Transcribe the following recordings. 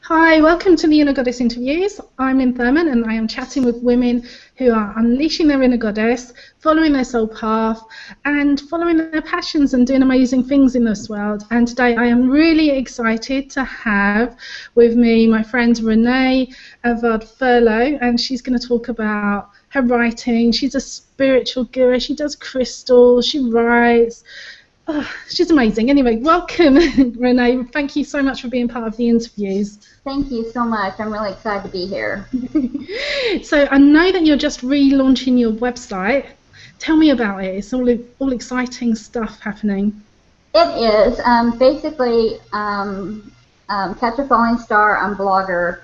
Hi, welcome to the Inner Goddess Interviews. I'm Lynn Thurman and I am chatting with women who are unleashing their inner goddess, following their soul path and following their passions and doing amazing things in this world. And today I am really excited to have with me my friend Renee Avard-Furlow, and she's going to talk about her writing. She's a spiritual guru, she does crystals, she writes. Oh, she's amazing. Anyway, welcome, Renee. Thank you so much for being part of the interviews. Thank you so much. I'm really excited to be here. So I know that you're just relaunching your website. Tell me about it. It's all exciting stuff happening. It is. Basically, Catch a Falling Star on Blogger.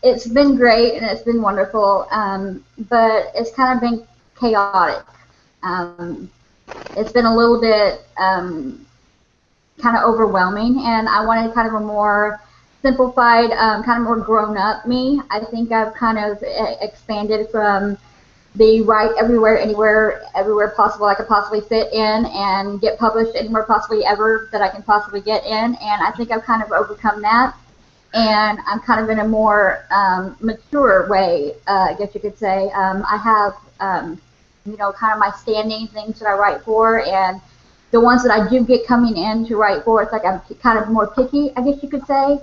It's been great and it's been wonderful, but it's kind of been chaotic. It's been a little bit kind of overwhelming, and I wanted kind of a more simplified, kind of more grown-up me. I think I've kind of expanded from the write everywhere, anywhere, everywhere possible I could possibly fit in and get published anywhere possibly ever that I can possibly get in, and I think I've kind of overcome that, and I'm kind of in a more mature way, I guess you could say. I have you know, kind of my standing things that I write for, and the ones that I do get coming in to write for, it's like I'm kind of more picky, I guess you could say.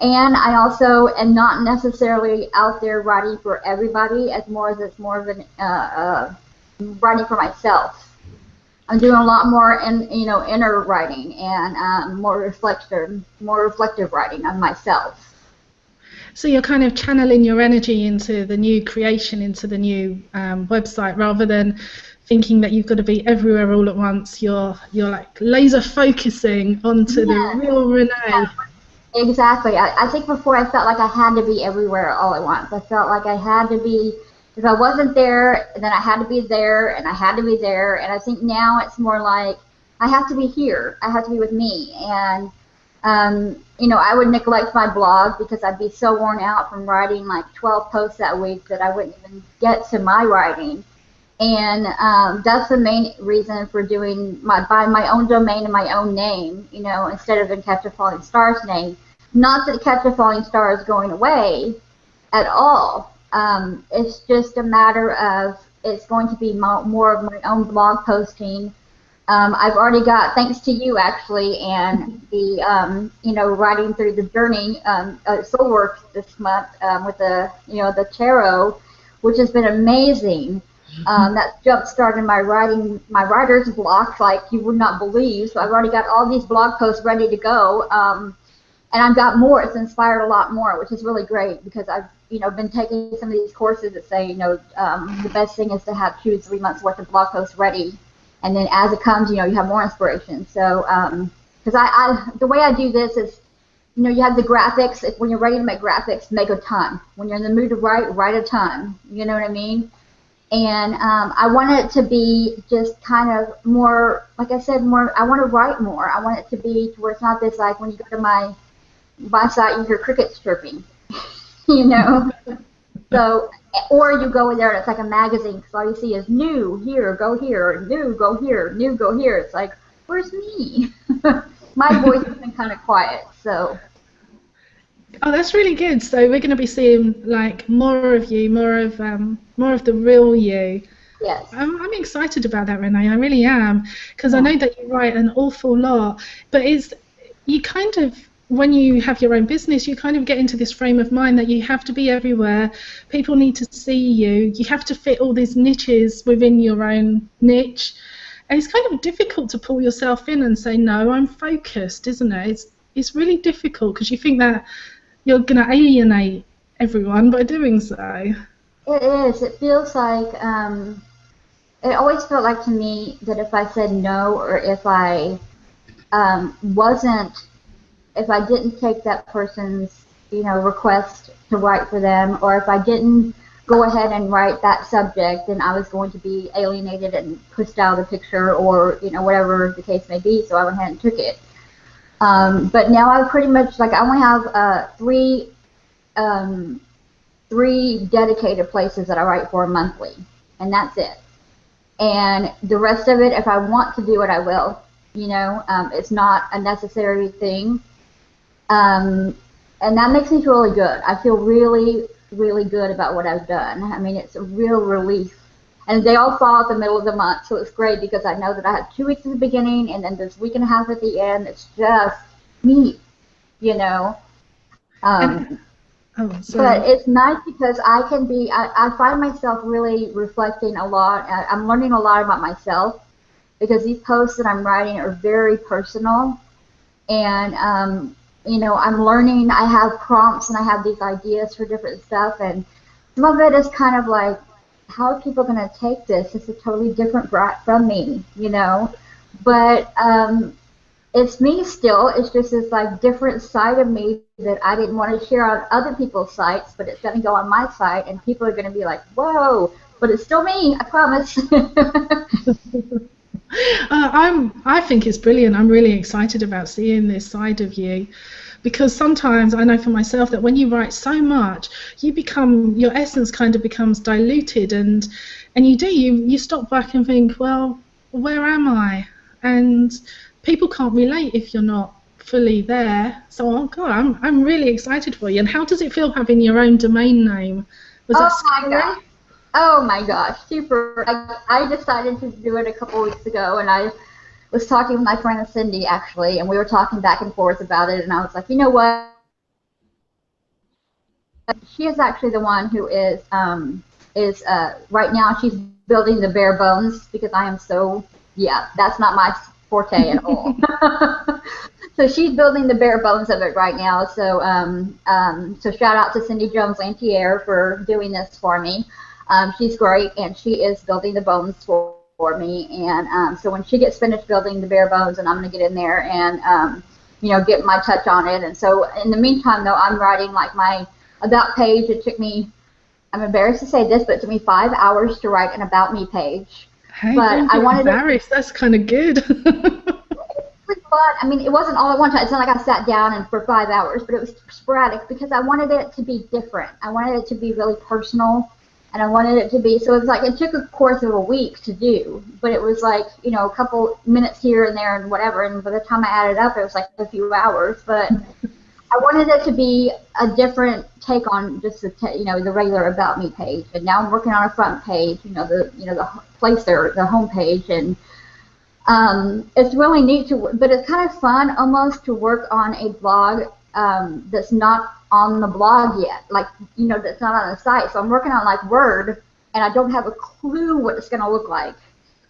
And I also am not necessarily out there writing for everybody, as more as it's more of an writing for myself. I'm doing a lot more inner writing and more reflective writing on myself. So you're kind of channeling your energy into the new creation, into the new website, rather than thinking that you've got to be everywhere all at once. You're like laser focusing onto the real Renee. Yeah. Exactly. I think before I felt like I had to be everywhere all at once. I felt like I had to be, if I wasn't there, then I had to be there, and I had to be there. And I think now it's more like I have to be here. I have to be with me. And you know, I would neglect my blog because I'd be so worn out from writing like 12 posts that week that I wouldn't even get to my writing. And that's the main reason for doing buying my own domain and my own name, you know, instead of in Catch a Falling Star's name. Not that Catch a Falling Star is going away at all. It's just a matter of it's going to be more of my own blog posting. I've already got, thanks to you actually, and the you know, writing through the journey, Soulworks this month with the the tarot, which has been amazing. That jump started my writer's block like you would not believe. So I've already got all these blog posts ready to go, and I've got more. It's inspired a lot more, which is really great because I've been taking some of these courses that say the best thing is to choose 3 months worth of blog posts ready, and then as it comes, you have more inspiration. So because the way I do this is, you have the graphics. When you're ready to make graphics, make a ton. When you're in the mood to write a ton. You know what I mean? And I want it to be just kind of more, like I said, more. I want to write more. I want it to be to where it's not this like when you go to my site you hear crickets chirping, So, or you go in there and it's like a magazine because all you see is new here, go here, new, go here, new, go here. It's like, where's me? My voice has been kind of quiet, so. Oh, that's really good. So we're going to be seeing like more of you, more of the real you. Yes. I'm excited about that, Renee. I really am, because I know that you write an awful lot. But you kind of, when you have your own business, you kind of get into this frame of mind that you have to be everywhere. People need to see you. You have to fit all these niches within your own niche, and it's kind of difficult to pull yourself in and say, no, I'm focused, isn't it? It's really difficult because you think that you're going to alienate everyone by doing so. It is. It feels like, it always felt like to me that if I said no, or if I if I didn't take that person's, request to write for them, or if I didn't go ahead and write that subject, then I was going to be alienated and pushed out of the picture, or, whatever the case may be, so I went ahead and took it. But now I pretty much, like, I only have three dedicated places that I write for monthly, and that's it. And the rest of it, if I want to do it, I will. It's not a necessary thing. And that makes me feel really good. I feel really, really good about what I've done. I mean, it's a real relief. And they all fall at the middle of the month, so it's great because I know that I have 2 weeks at the beginning and then there's a week and a half at the end. It's just neat, you know. But it's nice because I find myself really reflecting a lot. I'm learning a lot about myself because these posts that I'm writing are very personal. And, you know, I'm learning. I have prompts and I have these ideas for different stuff. And some of it is kind of like, how are people going to take this? It's a totally different from me, you know. But it's me still. It's just this like different side of me that I didn't want to share on other people's sites, but it's going to go on my site, and people are going to be like, "Whoa!" But it's still me. I promise. I think it's brilliant. I'm really excited about seeing this side of you, because sometimes I know for myself that when you write so much, your essence kind of becomes diluted, and you stop back and think, well, where am I? And people can't relate if you're not fully there. So, oh God, I'm really excited for you. And how does it feel having your own domain name? Was that scary? Oh my gosh, super. I decided to do it a couple weeks ago, and I was talking with my friend Cindy, actually, and we were talking back and forth about it, and I was like, you know what? She is actually the one who is right now she's building the bare bones because I am so, yeah, that's not my forte at all. So she's building the bare bones of it right now. So so shout out to Cindy Jones-Lantier for doing this for me. She's great, and she is building the bones for me. And so when she gets finished building the bare bones, and I'm going to get in there and you know, get my touch on it. And so in the meantime, though, I'm writing like my about page. It took me, I'm embarrassed to say this, but it took me 5 hours to write an about me page. Hey, but I wanted embarrassed. That's kind of good. But I mean, it wasn't all at one time. It's not like I sat down and for 5 hours, but it was sporadic because I wanted it to be different. I wanted it to be really personal, and I wanted it to be, so it was like, it took a course of a week to do, but it was like, you know, a couple minutes here and there and whatever, and by the time I added up, it was like a few hours. But I wanted it to be a different take on just the, you know, the regular About Me page. And now I'm working on a front page, the place there, the home page, and it's really neat but it's kind of fun almost to work on a blog that's not on the blog yet, like, you know, that's not on the site. So I'm working on like Word, and I don't have a clue what it's going to look like,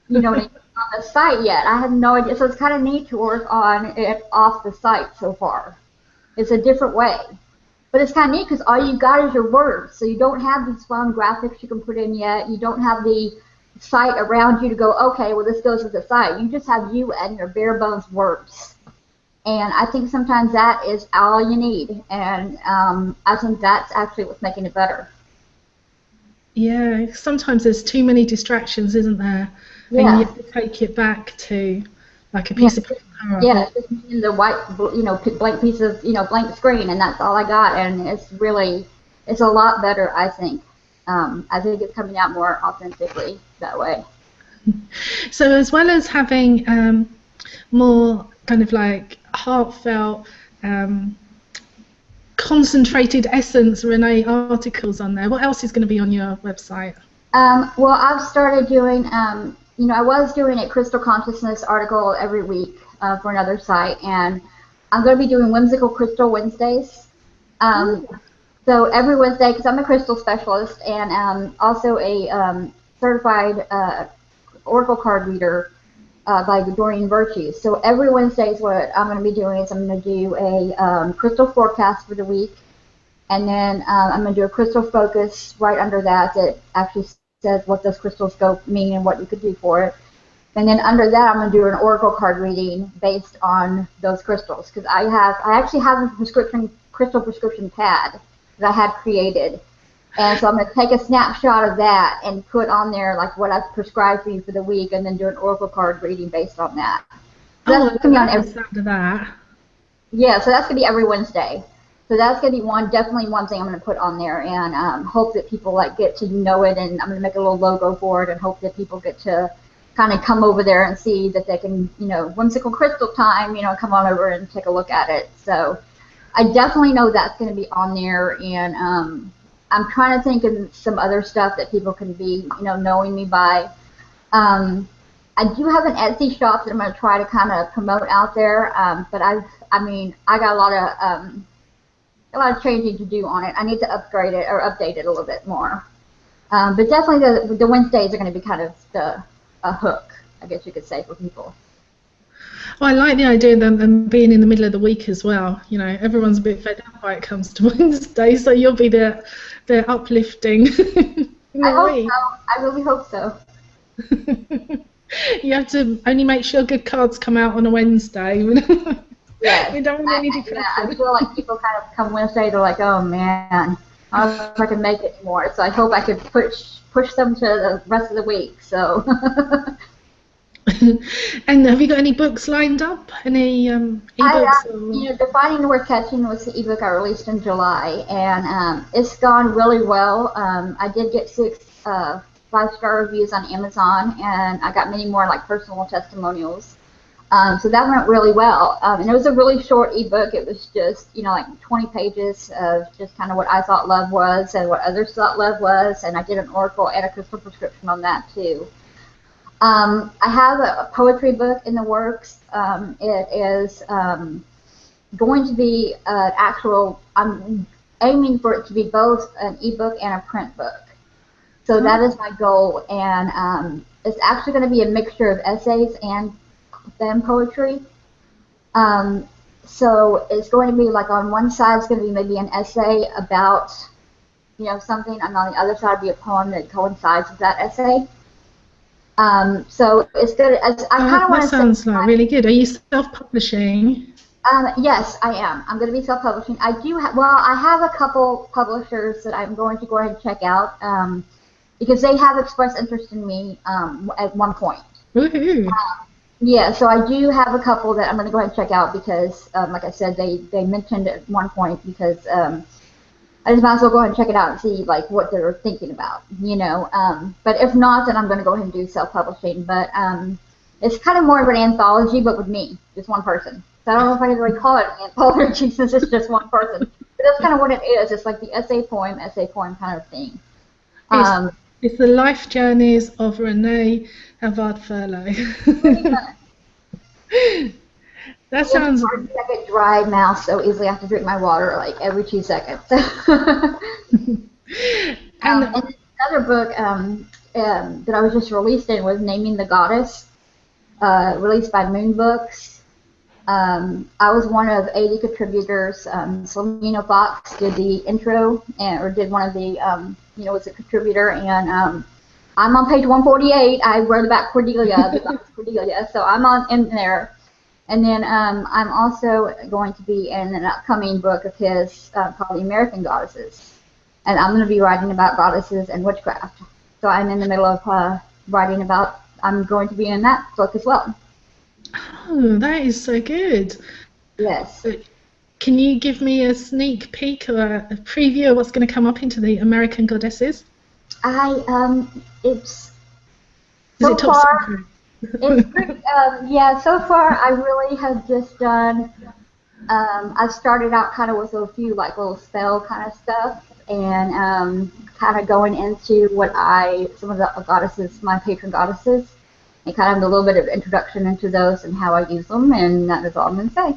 you know, on the site yet. I have no idea. So it's kind of neat to work on it off the site so far. It's a different way. But it's kind of neat because all you got is your words. So you don't have these fun graphics you can put in yet. You don't have the site around you to go, okay, well, this goes with the site. You just have you and your bare bones words. And I think sometimes that is all you need. And I think that's actually what's making it better. Yeah, sometimes there's too many distractions, isn't there? Yeah. And you have to take it back to like a piece of paper. Yeah, it's just in the white, you know, blank piece of, you know, blank screen, and that's all I got. And it's really, it's a lot better, I think. I think it's coming out more authentically that way. So as well as having more kind of like heartfelt, concentrated essence Renee articles on there, what else is going to be on your website? Well, I've started doing, you know, I was doing a Crystal Consciousness article every week for another site, and I'm going to be doing Whimsical Crystal Wednesdays. So every Wednesday, because I'm a crystal specialist and also a certified oracle card reader by Doreen Virtue. So every Wednesday is what I'm going to be doing is I'm going to do a crystal forecast for the week, and then I'm going to do a crystal focus right under that actually says what those crystals mean and what you could do for it. And then under that, I'm going to do an oracle card reading based on those crystals, because I actually have a crystal prescription pad that I had created. And so I'm going to take a snapshot of that and put on there like what I've prescribed for you for the week, and then do an oracle card reading based on that. So that's going to be on that. Yeah, so that's going to be every Wednesday. So that's going to be definitely one thing I'm going to put on there, and hope that people like get to know it, and I'm going to make a little logo for it, and hope that people get to kind of come over there and see that they can, you know, Whimsical Crystal time, you know, come on over and take a look at it. So I definitely know that's going to be on there, and I'm trying to think of some other stuff that people can be, knowing me by. I do have an Etsy shop that I'm going to try to kind of promote out there, but I got a lot of changing to do on it. I need to upgrade it or update it a little bit more. But definitely the Wednesdays are going to be kind of a hook, I guess you could say, for people. Well, I like the idea of them being in the middle of the week as well. Everyone's a bit fed up when it comes to Wednesday, so you'll be the uplifting. I hope so. I really hope so. You have to only make sure good cards come out on a Wednesday. Yes. We don't want any depression. I feel like people kind of come Wednesday, they're like, oh man, I don't know if I can make it anymore. So I hope I could push them to the rest of the week. So. And have you got any books lined up? Any ebooks? Defining the Word Catching was the ebook I released in July, and it's gone really well. I did get 6 5-star reviews on Amazon, and I got many more like personal testimonials. So that went really well. And it was a really short ebook. It was just, like 20 pages of just kind of what I thought love was and what others thought love was, and I did an oracle and a crystal prescription on that too. I have a poetry book in the works. It is going to be an actual, I'm aiming for it to be both an ebook and a print book. So that is my goal, and it's actually going to be a mixture of essays and poetry. So it's going to be like on one side it's going to be maybe an essay about, something, and on the other side will be a poem that coincides with that essay. So it's good. I kind of want to. That sounds like really good. Are you self-publishing? Yes, I am. I'm going to be self-publishing. I do. I have a couple publishers that I'm going to go ahead and check out because they have expressed interest in me at one point. Woohoo! Yeah, so I do have a couple that I'm going to go ahead and check out because, like I said, they mentioned at one point because I just might as well go ahead and check it out and see like what they're thinking about, But if not, then I'm going to go ahead and do self-publishing. But it's kind of more of an anthology, but with me, just one person. So I don't know if I can really call it an anthology since it's just one person. But that's kind of what it is. It's like the essay poem kind of thing. It's the life journeys of Renee Avard-Furlow. That sounds. I get dry mouth so easily. I have to drink my water like every 2 seconds. And another book that I was just released in was Naming the Goddess, released by Moon Books. I was one of 80 contributors. Selena Fox did the intro or did one of the was a contributor, and I'm on page 148. I wear the back Cordelia, so I'm in there. And then I'm also going to be in an upcoming book of his called The American Goddesses. And I'm going to be writing about goddesses and witchcraft. So I'm in the middle of writing about, I'm going to be in that book as well. Oh, that is so good. Yes. Can you give me a sneak peek or a preview of what's going to come up into The American Goddesses? It's so far. It's pretty, so far I really have just done, I started out kind of with a few like little spell kind of stuff, and kind of going into some of the goddesses, my patron goddesses, and kind of a little bit of introduction into those and how I use them, and that is all I'm going to say.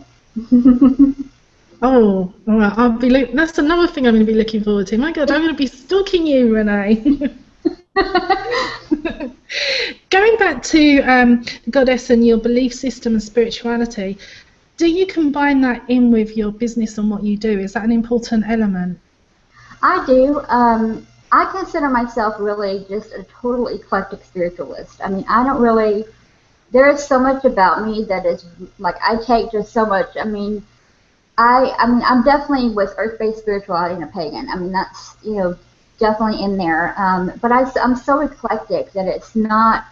Oh, all right. That's another thing I'm going to be looking forward to. My God, I'm going to be stalking you, Renee. Going back to the goddess and your belief system and spirituality, do you combine that in with your business and what you do? Is that an important element? I do. I consider myself really just a total eclectic spiritualist. I mean, I don't really, there is so much about me that is, like, I take just so much. I mean, I'm definitely with earth-based spirituality and a pagan. I mean, that's, definitely in there. But I'm so eclectic that it's not,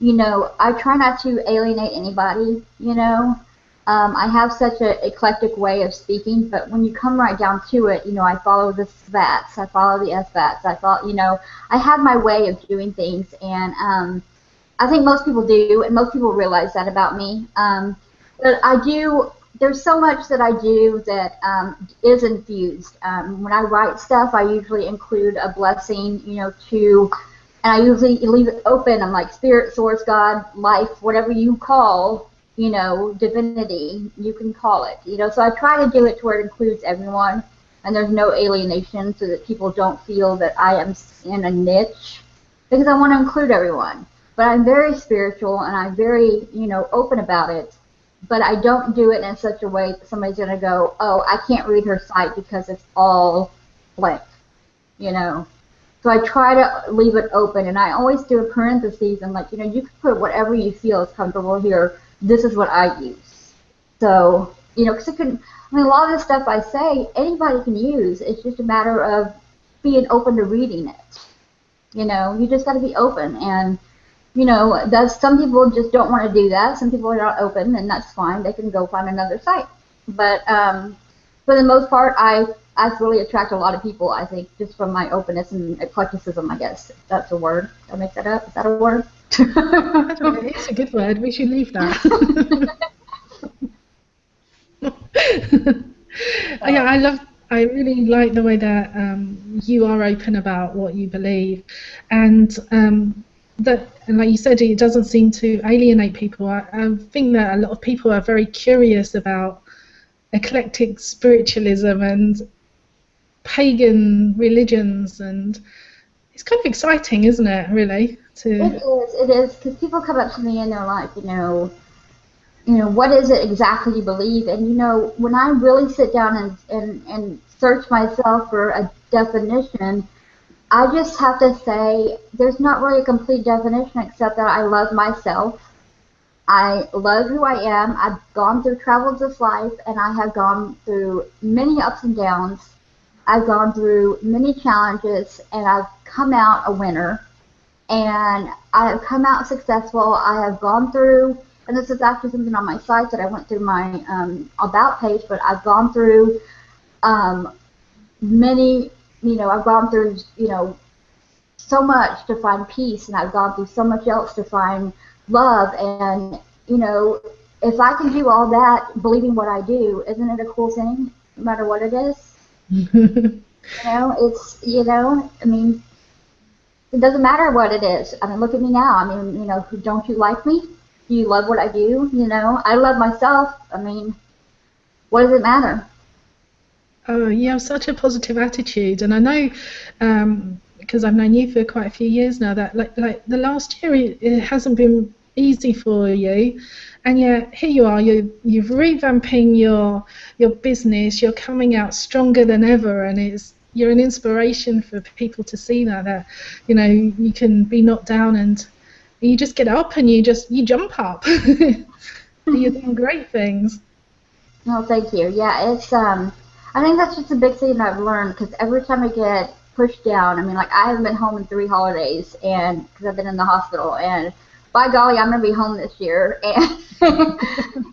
I try not to alienate anybody, I have such an eclectic way of speaking, but when you come right down to it, I follow the SVATs, I follow the SVATs, I have my way of doing things, and I think most people do, and most people realize that about me. But I do there's so much that I do that is infused. When I write stuff, I usually include a blessing, and I usually leave it open. I'm like, spirit, source, God, life, whatever you call, divinity, you can call it. So I try to do it to where it includes everyone, and there's no alienation, so that people don't feel that I am in a niche, because I want to include everyone. But I'm very spiritual, and I'm very, open about it. But I don't do it in such a way that somebody's going to go, oh, I can't read her site because it's all blank, So I try to leave it open, and I always do a parentheses, and like, you can put whatever you feel is comfortable here. This is what I use. So, because a lot of the stuff I say, anybody can use. It's just a matter of being open to reading it. You just got to be open, and some people just don't want to do that. Some people are not open, and that's fine. They can go find another site. But for the most part, I really attract a lot of people, I think, just from my openness and eclecticism, I guess. If that's a word. Did I make that up? Is that a word? It's a good word. We should leave that. Yeah, I really like the way that you are open about what you believe, and like you said, it doesn't seem to alienate people. I think that a lot of people are very curious about eclectic spiritualism and pagan religions, and it's kind of exciting, isn't it, really? It is, because people come up to me and they're like, what is it exactly you believe? And, when I really sit down and search myself for a definition, I just have to say there's not really a complete definition except that I love myself. I love who I am. I've gone through travels of life, and I have gone through many ups and downs. I've gone through many challenges, and I've come out a winner. And I have come out successful. I have gone through, and this is actually something on my site that I went through my about page, but I've gone through many, I've gone through, so much to find peace, and I've gone through so much else to find love. And, if I can do all that, believing what I do, isn't it a cool thing, no matter what it is? It's, it doesn't matter what it is. I mean, look at me now. I mean, don't you like me? Do you love what I do? I love myself. I mean, what does it matter? Oh, you have such a positive attitude, and I know because I've known you for quite a few years now that like the last year it hasn't been easy for you, and yet here you are. You've revamping your business. You're coming out stronger than ever, and you're an inspiration for people to see that you can be knocked down and you just get up and you jump up. You're doing great things. No, thank you. Yeah, it's I think that's just a big thing I've learned, because every time I get pushed down, I mean, like, I haven't been home in 3 holidays, and because I've been in the hospital, and by golly, I'm gonna be home this year, and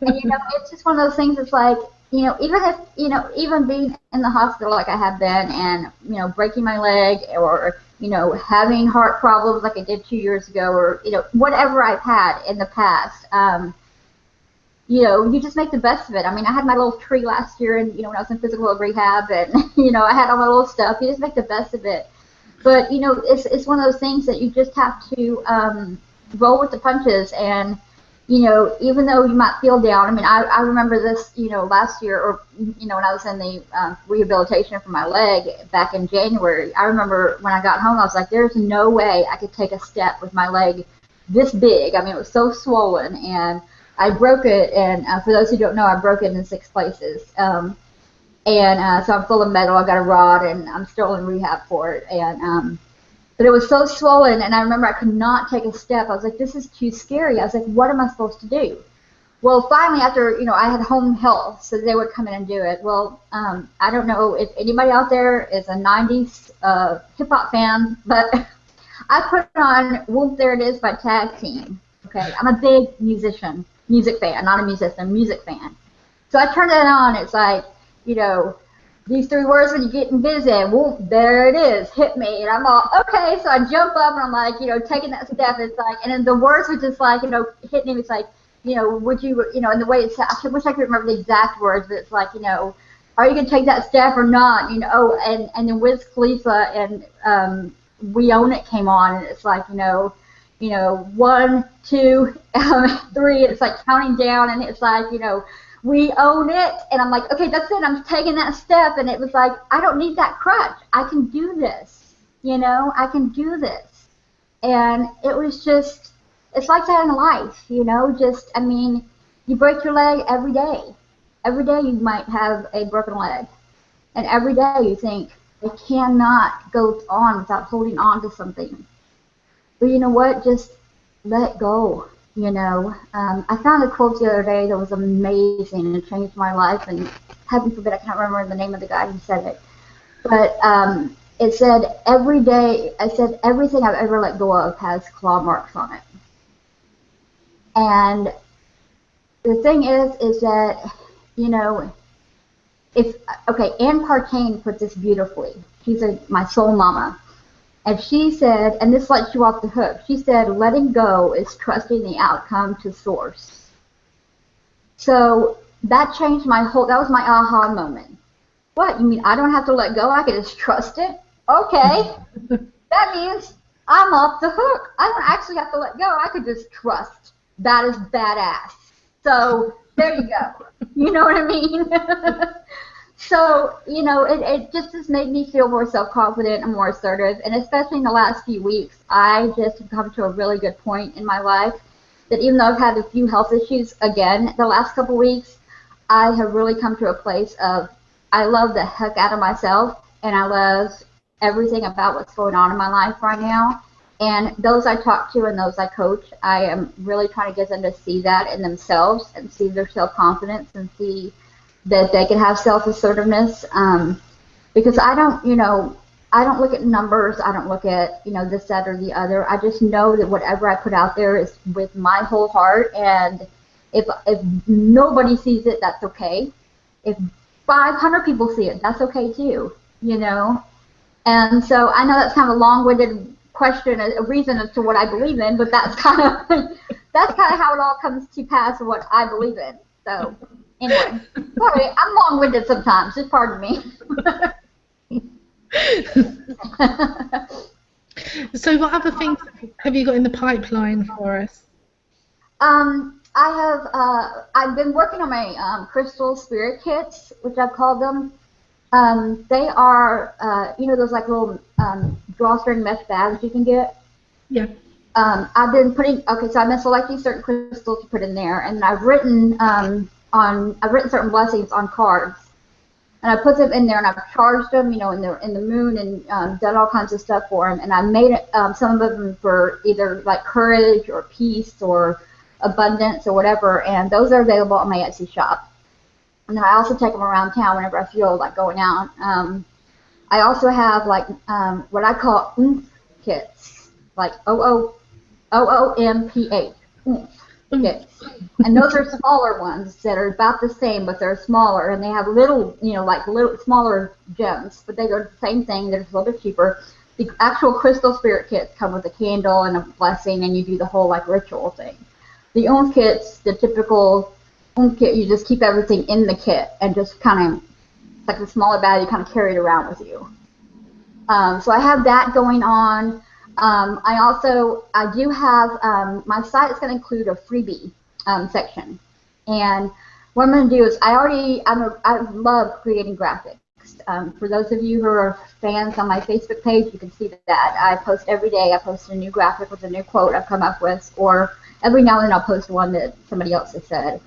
it's just one of those things. It's like, even if even being in the hospital like I have been, and breaking my leg, or having heart problems like I did 2 years ago, or whatever I've had in the past. You just make the best of it. I mean, I had my little tree last year, and when I was in physical rehab, and I had all my little stuff. You just make the best of it. But it's one of those things that you just have to roll with the punches. And even though you might feel down. I mean, I remember this, last year, or when I was in the rehabilitation for my leg back in January. I remember when I got home, I was like, there's no way I could take a step with my leg this big. I mean, it was so swollen, and I broke it, and for those who don't know, I broke it in 6 places. So I'm full of metal. I got a rod, and I'm still in rehab for it. But it was so swollen, and I remember I could not take a step. I was like, this is too scary. I was like, what am I supposed to do? Well, finally, after, I had home health, so they would come in and do it. Well, I don't know if anybody out there is a 90s hip-hop fan, but I put on Whoop, There It Is by Tag Team. Okay, I'm a big music fan, not a musician, music fan. So I turned it on. It's like, these 3 words when you're getting busy. Whoop, there it is. Hit me. And I'm all, okay. So I jump up, and I'm like, taking that step. It's like, and then the words were just like, hitting me. It's like, would you, in the way it's, I wish I could remember the exact words, but it's like, are you going to take that step or not? And then Wiz Khalifa and We Own It came on, and it's like, 1, 2, 3, it's like counting down, and it's like, we own it, and I'm like, okay, that's it, I'm taking that step, and it was like, I don't need that crutch, I can do this, I can do this, and it was just, it's like that in life, you break your leg every day. Every day you might have a broken leg. And every day you think, I cannot go on without holding on to something. But you know what? Just let go, I found a quote the other day that was amazing and it changed my life. And heaven forbid, I can't remember the name of the guy who said it. But it said, every day, I said, everything I've ever let go of has claw marks on it. And the thing is that, Anne Partain put this beautifully. She's my soul mama. And she said, and this lets you off the hook, she said, letting go is trusting the outcome to source. So that changed that was my aha moment. What, you mean I don't have to let go? I can just trust it? Okay. That means I'm off the hook. I don't actually have to let go. I could just trust. That is badass. So there you go. You know what I mean? So, it just has made me feel more self-confident and more assertive. And especially in the last few weeks, I just have come to a really good point in my life that even though I've had a few health issues again the last couple weeks, I have really come to a place of I love the heck out of myself and I love everything about what's going on in my life right now. And those I talk to and those I coach, I am really trying to get them to see that in themselves and see their self-confidence and see that they can have self-assertiveness. Because I don't look at numbers. I don't look at, this, that, or the other. I just know that whatever I put out there is with my whole heart. And if nobody sees it, that's okay. If 500 people see it, that's okay too, And so I know that's kind of a long-winded question, a reason as to what I believe in, but that's kind of how it all comes to pass and what I believe in. So anyway, sorry, I'm long-winded sometimes. Just pardon me. So what other things have you got in the pipeline for us? I've been working on my crystal spirit kits, which I've called them. They are, those like little drawstring mesh bags you can get. Yeah. I've been so I've been selecting certain crystals to put in there, and I've written certain blessings on cards, and I put them in there, and I've charged them, in the moon, and done all kinds of stuff for them, and I made some of them for either like courage or peace or abundance or whatever, and those are available on my Etsy shop. And then I also take them around town whenever I feel like going out. I also have like what I call oomph kits, like OOMPH, oomph kits. And those are smaller ones that are about the same, but they're smaller, and they have little, little smaller gems, but they are the same thing. They're just a little bit cheaper. The actual crystal spirit kits come with a candle and a blessing, and you do the whole like ritual thing. The oomph kits, the typical oomph kit, you just keep everything in the kit and just kind of, like a smaller bag, you kind of carry it around with you. So I have that going on. I do have, my site is going to include a freebie section. And what I'm going to do is, I love creating graphics. For those of you who are fans on my Facebook page, you can see that. I post every day. I post a new graphic with a new quote I've come up with, or every now and then I'll post one that somebody else has said.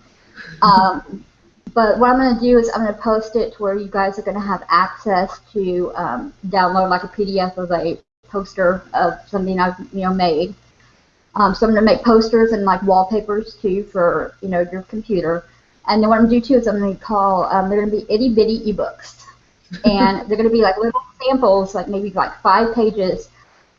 But what I'm going to do is I'm going to post it to where you guys are going to have access to download like a PDF of a poster of something I've made. So I'm going to make posters and like wallpapers too for your computer. And then what I'm going to do too is I'm going to call they're going to be itty bitty ebooks, and they're going to be like little samples, like maybe like 5 pages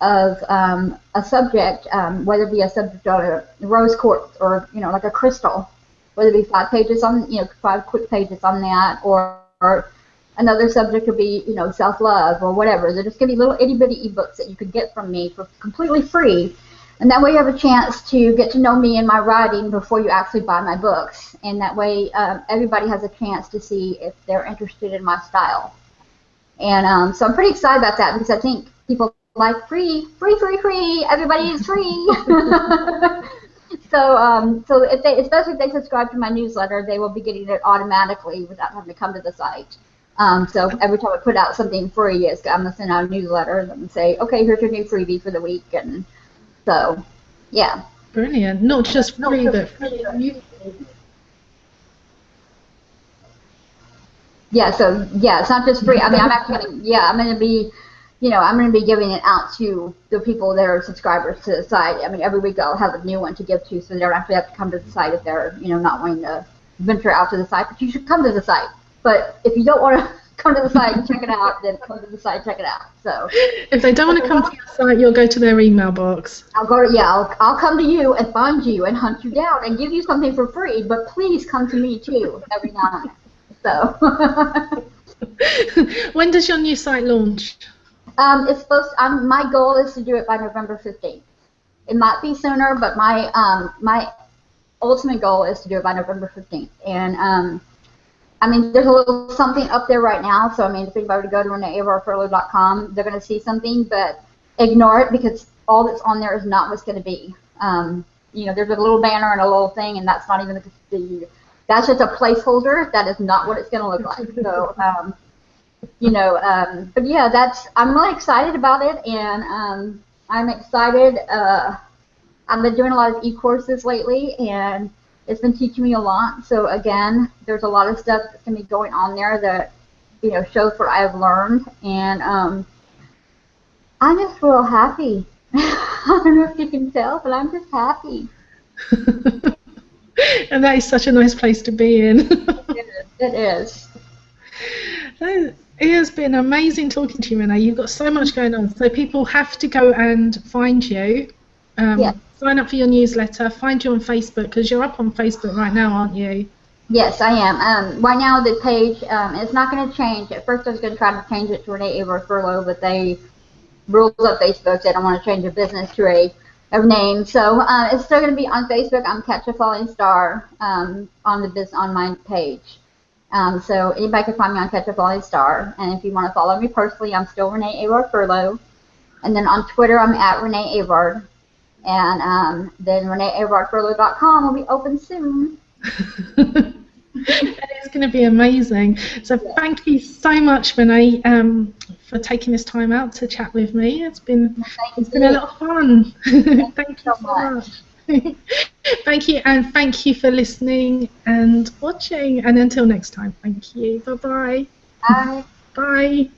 of a subject, whether it be a subject on a rose quartz or like a crystal. Whether it be 5 pages on, 5 quick pages on that, or another subject would be, self-love or whatever. They're just going to be little itty-bitty ebooks that you could get from me for completely free. And that way you have a chance to get to know me and my writing before you actually buy my books. And that way everybody has a chance to see if they're interested in my style. And so I'm pretty excited about that because I think people like free, everybody is free. So if they, especially if they subscribe to my newsletter, they will be getting it automatically without having to come to the site. So every time I put out something free, I'm going to send out a newsletter and say, okay, here's your new freebie for the week. And so, yeah. Brilliant. Not just free, but free. Yeah, so, yeah, it's not just free. I mean, I'm actually going to, I'm going to be, I'm going to be giving it out to the people that are subscribers to the site. I mean, every week I'll have a new one to give to, so they don't actually have to come to the site if they're, not wanting to venture out to the site. But you should come to the site. But if you don't want to come to the site and check it out, then come to the site and check it out. So if they don't want to come to your site, you'll go to their email box. I'll go to, I'll come to you and find you and hunt you down and give you something for free. But please come to me too every now and then. So when does your new site launch? It's supposed to, my goal is to do it by November 15th. It might be sooner, but my ultimate goal is to do it by November 15th. And I mean, there's a little something up there right now, so I mean, if anybody would go to reneeavard-furlow.com, they're going to see something, but ignore it because all that's on there is not what's going to be. There's a little banner and a little thing, and that's not even that's just a placeholder. That is not what it's going to look like. So, but yeah, I'm really excited about it, and I'm excited. I've been doing a lot of e-courses lately, and it's been teaching me a lot. So again, there's a lot of stuff that's going to be going on there that, shows what I've learned. And I'm just real happy. I don't know if you can tell, but I'm just happy. And that is such a nice place to be in. It is. It has been amazing talking to you, Renee. You've got so much going on. So people have to go and find you. Sign up for your newsletter, find you on Facebook, because you're up on Facebook right now, aren't you? Yes, I am. Right now the page, it's not going to change. At first I was going to try to change it to Renee Avard-Furlow, but they rules of Facebook, they don't want to change their business to a name. So it's still going to be on Facebook. I'm Catch a Falling Star on my page. So anybody can find me on Catch a Falling Star. And if you want to follow me personally, I'm still Renee Avard-Furlow. And then on Twitter, I'm at Renee Avard. And then reneeavard-furlow.com will be open soon. It's going to be amazing. So thank you so much, Renee, for taking this time out to chat with me. It's been a lot of fun. Thank you so much. Thank you, and thank you for listening and watching. And until next time, thank you. Bye-bye. Bye. Bye.